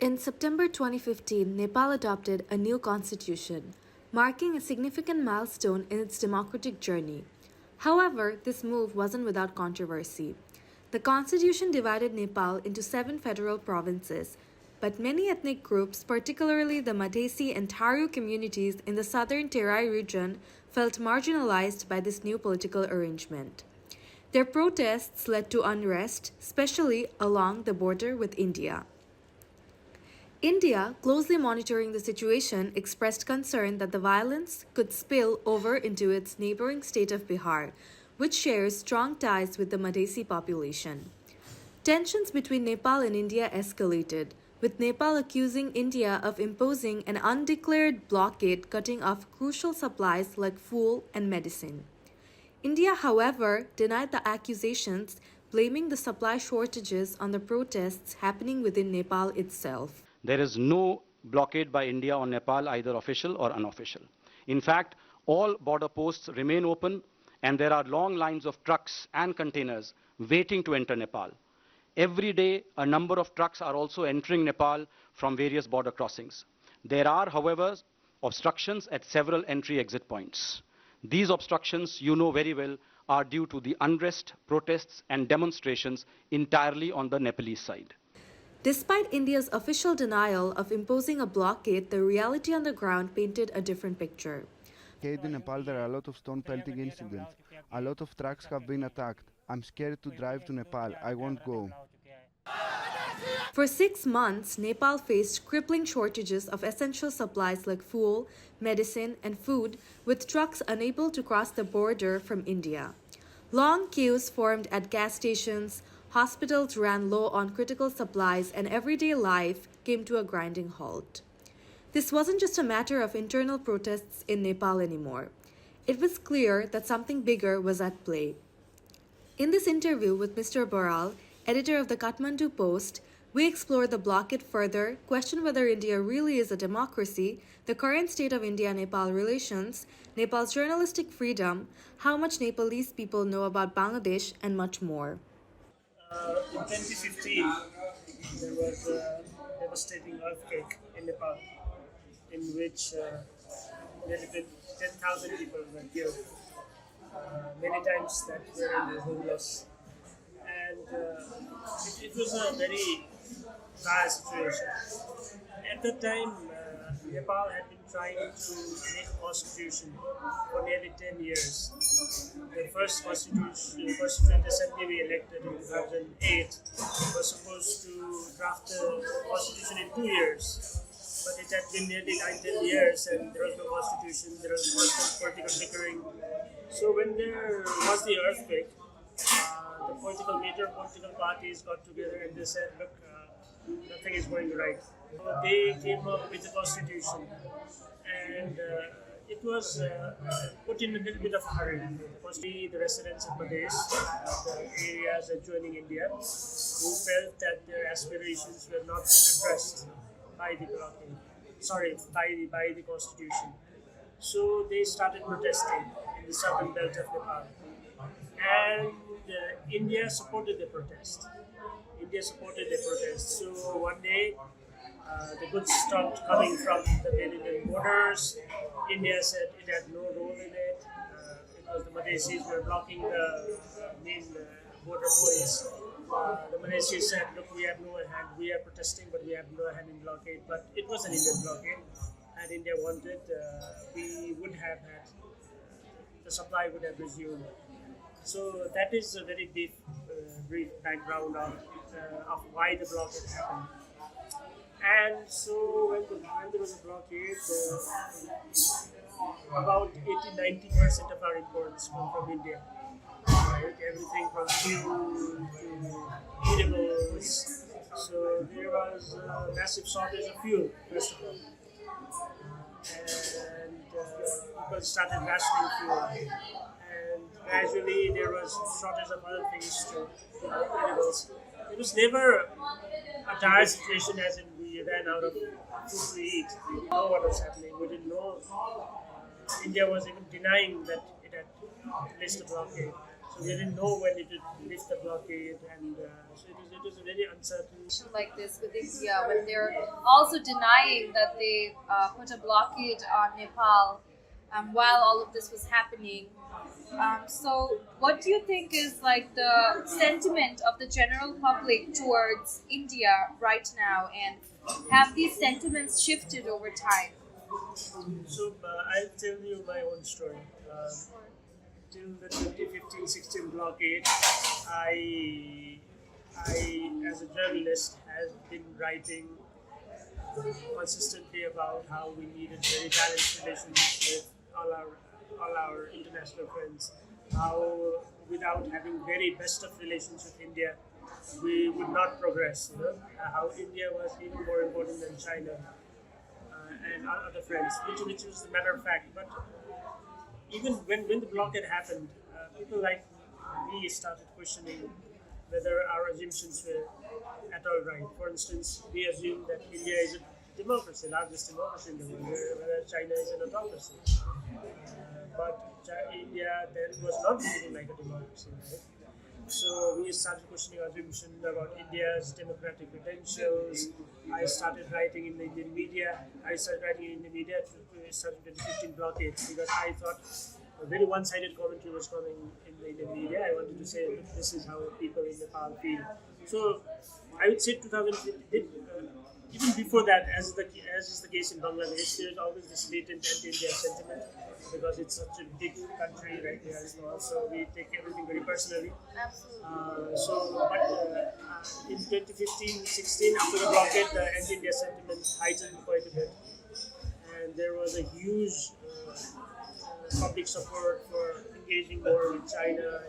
In September 2015, Nepal adopted a new constitution, marking a significant milestone in its democratic journey. However, this move wasn't without controversy. The constitution divided Nepal into 7 federal provinces, but many ethnic groups, particularly the Madhesi and Tharu communities in the southern Terai region, felt marginalized by this new political arrangement. Their protests led to unrest, especially along the border with India. India, closely monitoring the situation, expressed concern that the violence could spill over into its neighboring state of Bihar, which shares strong ties with the Madhesi population. Tensions between Nepal and India escalated, with Nepal accusing India of imposing an undeclared blockade cutting off crucial supplies like fuel and medicine. India, however, denied the accusations, blaming the supply shortages on the protests happening within Nepal itself. There is no blockade by India on Nepal, either official or unofficial. In fact, all border posts remain open and there are long lines of trucks and containers waiting to enter Nepal. Every day, a number of trucks are also entering Nepal from various border crossings. There are, however, obstructions at several entry-exit points. These obstructions, you know very well, are due to the unrest, protests and demonstrations entirely on the Nepalese side. Despite India's official denial of imposing a blockade, the reality on the ground painted a different picture. In Nepal, there are a lot of stone pelting incidents. A lot of trucks have been attacked. I'm scared to drive to Nepal. I won't go. For 6 months, Nepal faced crippling shortages of essential supplies like fuel, medicine, and food, with trucks unable to cross the border from India. Long queues formed at gas stations, hospitals ran low on critical supplies, and everyday life came to a grinding halt. This wasn't just a matter of internal protests in Nepal anymore. It was clear that something bigger was at play. In this interview with Mr. Baral, editor of the Kathmandu Post, we explore the blockade further, question whether India really is a democracy, the current state of India-Nepal relations, Nepal's journalistic freedom, how much Nepalese people know about Bangladesh, and much more. In 2015, there was a devastating earthquake in Nepal, in which nearly 10,000 people were killed. Many times that were homeless. And it was a very dire situation. At that time, Nepal had been trying to make a constitution for nearly 10 years. The first constituent assembly we elected in 2008 was supposed to draft the constitution in 2 years. But it had been nearly 9-10 years and there was no constitution, there was constant political bickering. So when there was the earthquake, the major political parties got together and they said, look, nothing is going right. So they came up with a constitution and it was put in a little bit of a hurry. Mostly the residents of Pradesh, the areas adjoining India, who felt that their aspirations were not addressed by the blockade, by the constitution. So they started protesting in the southern belt of Nepal. And India supported the protest. So one day, the goods stopped coming from the main Indian borders. India said it had no role in it because the Madhesis were blocking the main border points. The Madhesis said, look, we have no hand, we are protesting, but we have no hand in blockade. But it was an Indian blockade. Had India wanted, we would have had, the supply would have resumed. So that is a very brief background of why the blockade happened. And so when there was a blockade, about 80-90% of our imports come from India. Right? Everything from fuel to eatables. So there was a massive shortage of fuel, first of all. And people started rationing fuel. And gradually there was shortage of other things too, eatables. It was never a dire situation as in we ran out of food to eat. We didn't know what was happening. We didn't know. India was even denying that it had placed a blockade. So we didn't know when it would lift the blockade, and so it was a very uncertain. Like this with India, when they're also denying that they put a blockade on Nepal while all of this was happening. So, what do you think is like the sentiment of the general public towards India right now, and have these sentiments shifted over time? So I'll tell you my own story. Till the 2015-16 blockade, I, as a journalist, has been writing consistently about how we needed very balanced relations with all our international friends. How without having very best of relations with India, we would not progress. How India was even more important than China and our other friends, which was a matter of fact. But even when the blockade happened, people like me started questioning whether our assumptions were at all right. For instance, we assumed that India is a democracy, largest democracy in the world, whereas China is an autocracy. But India then was not behaving like a democracy, right? So we started questioning our assumption about India's democratic credentials. I started writing in the Indian media. To start the 2015 blockade because I thought a very one-sided commentary was coming in the Indian media. I wanted to say that this is how people in Nepal feel. So I would say 2015. Even before that, as is the case in Bangladesh, there is always this latent anti-India sentiment because it's such a big country right here as well. So we take everything very personally. Absolutely. In 2015-16, after the blockade, the anti-India sentiment heightened quite a bit, and there was a huge public support for engaging more with China,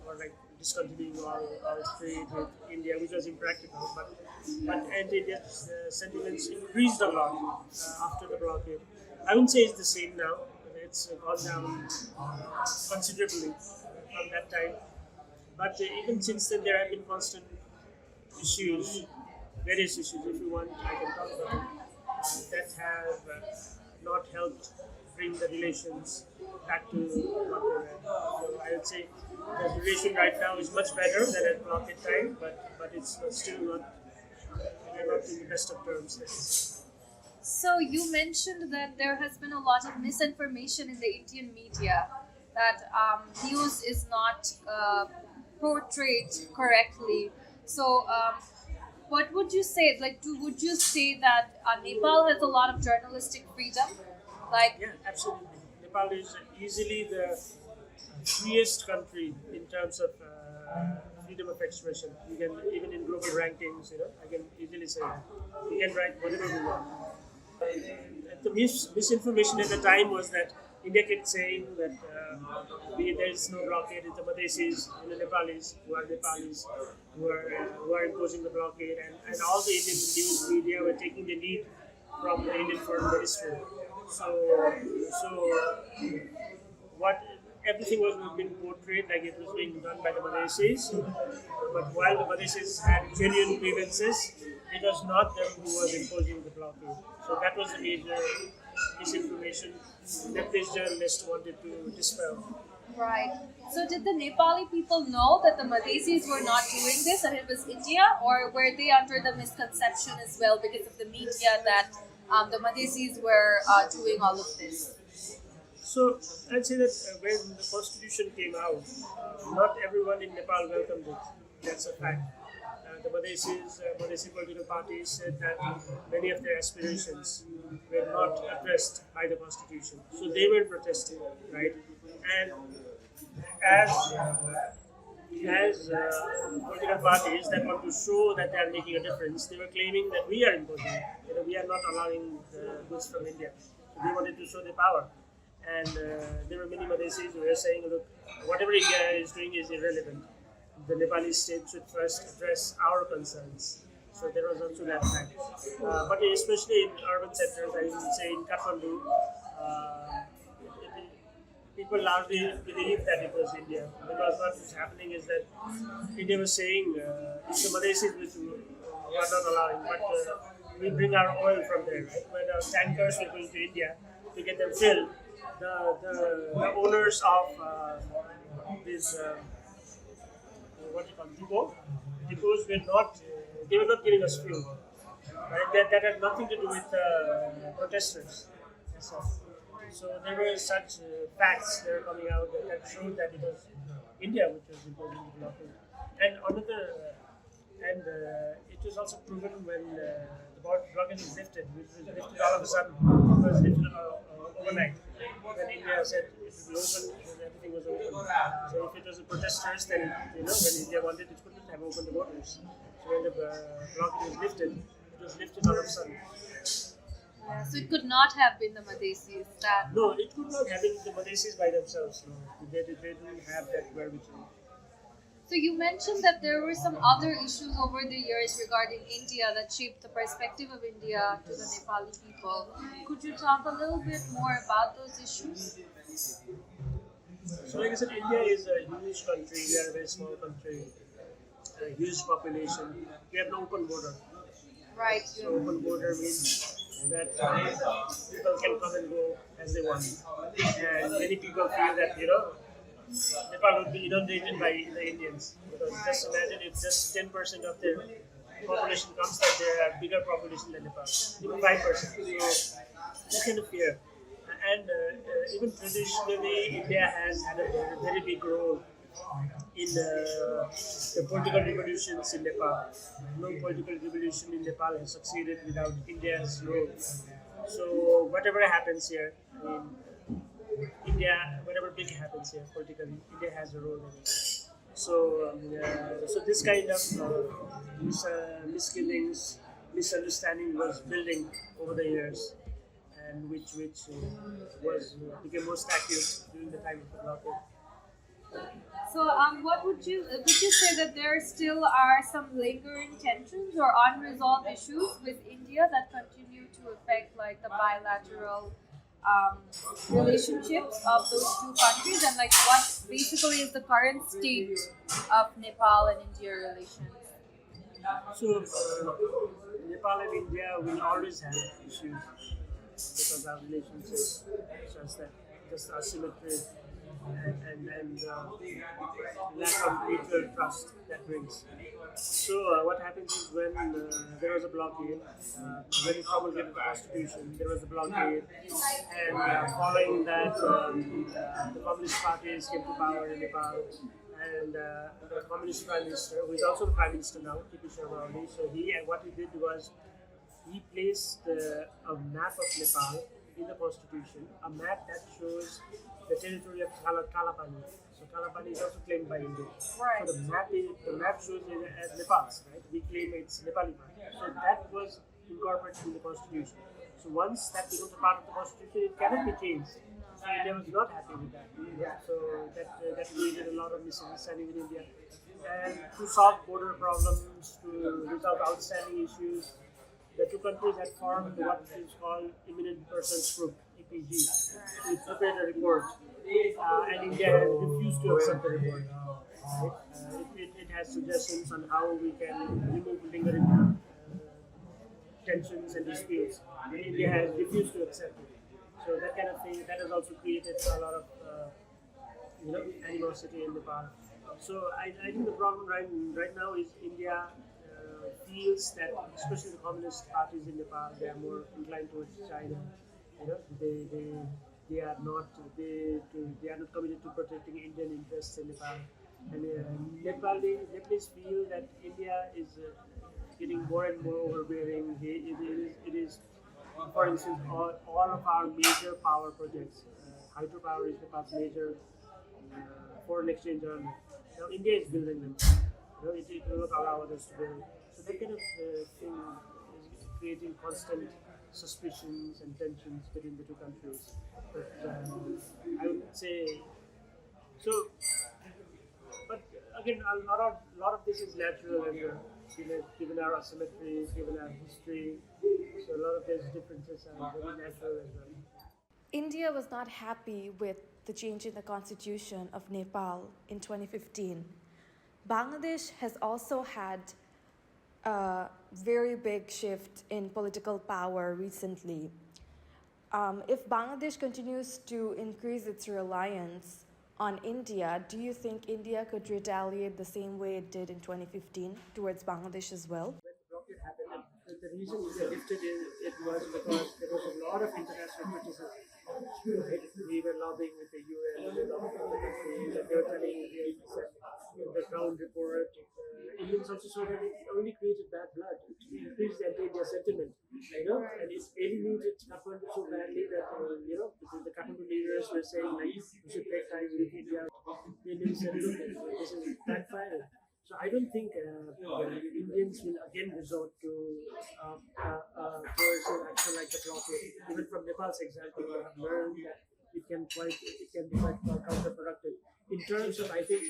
or like discontinuing all trade with India, which was impractical. But anti-India sentiments increased a lot after the blockade. I wouldn't say it's the same now. It's gone down considerably from that time. But even since then, there have been constant issues, various issues, if you want, I can talk about it, that have not helped bring the relations back to what they were. So I would say the relation right now is much better than at blockade time, but it's still not, we're not in the best of terms. So you mentioned that there has been a lot of misinformation in the Indian media, that news is not portrayed correctly. So what would you say? Would you say that Nepal has a lot of journalistic freedom? Yeah, absolutely. Nepal is easily the freest country in terms of freedom of expression. You can, even in global rankings, I can easily say that. You can write whatever you want. The misinformation at the time was that India kept saying that there is no blockade. It's the Madhesis and the Nepalis who are imposing the blockade, and all the Indian news media were taking the lead from the Indian foreign ministry. What everything was being portrayed like it was being done by the Madhesis, but while the Madhesis had genuine grievances, it was not them who was imposing the blockade. So that was the major misinformation that this journalist wanted to dispel. Right. So did the Nepali people know that the Madhesis were not doing this and it was India, or were they under the misconception as well because of the media that the Madhesis were doing all of this? So I'd say that when the constitution came out, not everyone in Nepal welcomed it. That's a fact. The Madhesi political parties said that many of their aspirations were not addressed by the constitution. So they were protesting, right? And as political parties that want to show that they are making a difference, they were claiming that we are imposing, we are not allowing the goods from India. So they wanted to show their power. And there were many Madhesis who were saying, look, whatever India is doing is irrelevant. The Nepali state should first address our concerns. So there was also that fact. But especially in urban centers, I would say in Kathmandu, people largely believed that it was India. Because what was happening is that India was saying, it's the Madhesis which we are not allowing, but we bring our oil from there, right? When our tankers were going to India to get them filled, the owners of these what you call depots were not they were not giving us fuel. Right? That had nothing to do with protesters. So there were such facts that were coming out that showed that it was India which was imposing the blockade. And it was also proven when the blockade was lifted, which was lifted all of a sudden. It was lifted overnight. When India said it would be open, then everything was open. So if it was the protesters, then when India wanted, it couldn't have opened the borders. So when the blockade was lifted, it was lifted all of a sudden. Yeah, so it could not have been the Madhesis that. No, it could not have been the Madhesis by themselves. No, they didn't have that wherewithal. So you mentioned that there were some other issues over the years regarding India that shaped the perspective of India to the Nepali people. Could you talk a little bit more about those issues? So like I said, India is a huge country. We are a very small country, a huge population. We have no open border. Right. So open border means that people can come and go as they want. And many people feel that, Nepal would be inundated by the Indians. Because just imagine if just 10% of their population comes, that there are bigger population than Nepal, even 5%. So that kind of fear. And even traditionally, India has had a very big role in the political revolutions in Nepal. No political revolution in Nepal has succeeded without India's role. So whatever happens here, India, whatever big happens here politically, India has a role in it. So, so this kind of misgivings, misunderstanding was building over the years, and which became most acute during the time of the blockade. So, what would you say that there still are some lingering tensions or unresolved issues with India that continue to affect like the bilateral relationships of those two countries, and like what basically is the current state of Nepal and India relations? So, Nepal and India will always have issues because our relationships such that just asymmetry and lack of mutual trust that brings. So what happens is when there was a blockade, when we promulgated the constitution, there was a blockade, and following that, the communist parties came to power in Nepal, and the communist prime minister, who is also the prime minister now, T.P. Sharma Oli, so what he did was he placed a map of Nepal in the constitution, a map that shows the territory of Kalapani. So Kalapani is also claimed by India. Right. So the map shows it as Nepal's, right? We claim it's Nepali part. So that was incorporated in the constitution. So once that becomes a part of the constitution, it cannot be changed. So India was not happy with that. So that created a lot of misunderstanding in India. And to solve border problems, to resolve outstanding issues, the two countries had formed what is called Eminent Persons Group, EPG. We prepared a report, and India has refused to accept the report. It has suggestions on how we can remove lingering tensions and disputes. India has refused to accept it. So that kind of thing, that has also created a lot of animosity in Nepal. So I think the problem right now is India feels that, especially the communist parties in Nepal, they are more inclined towards China. They are not committed to protecting Indian interests in Nepal. And Nepalese feel that India is getting more and more overbearing. It is, for instance, all of our major power projects. Hydropower is Nepal's major foreign exchange earner. Now India is building them. It will not allow others to build. So that kind of thing is creating constant suspicions and tensions between the two countries. But I would say so. But again, a lot of this is natural, and given our asymmetries, given our history, so a lot of these differences are very natural as well. India was not happy with the change in the constitution of Nepal in 2015. Bangladesh has also had a very big shift in political power recently. If Bangladesh continues to increase its reliance On India, do you think India could retaliate the same way it did in 2015 towards Bangladesh as well? When the blockade happened, the reason India lifted it was because there was a lot of international criticism. Right? We were lobbying with the UN, we were lobbying with the countries, and they were telling Indians that the ground report. Indians also saw that it only created bad blood. It increased the anti-India sentiment, and it alienated Kathmandu so badly that the Kathmandu leaders were saying like we should take ties with India. The Indians said, look, this is backfiring. So I don't think the Indians will again resort to coercive action like the blockade. Even from Nepal's example, we have learned that it can be quite counterproductive. In terms of, I think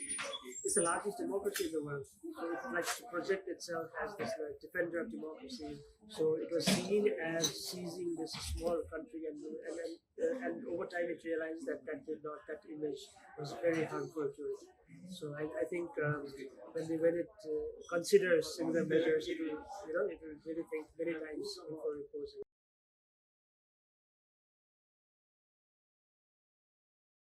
it's the largest democracy in the world, so it likes to project itself as this defender of democracy. So it was seen as seizing this small country, and over time it realized that that image was very harmful to it. So I think when it considers similar measures, it will really think many times before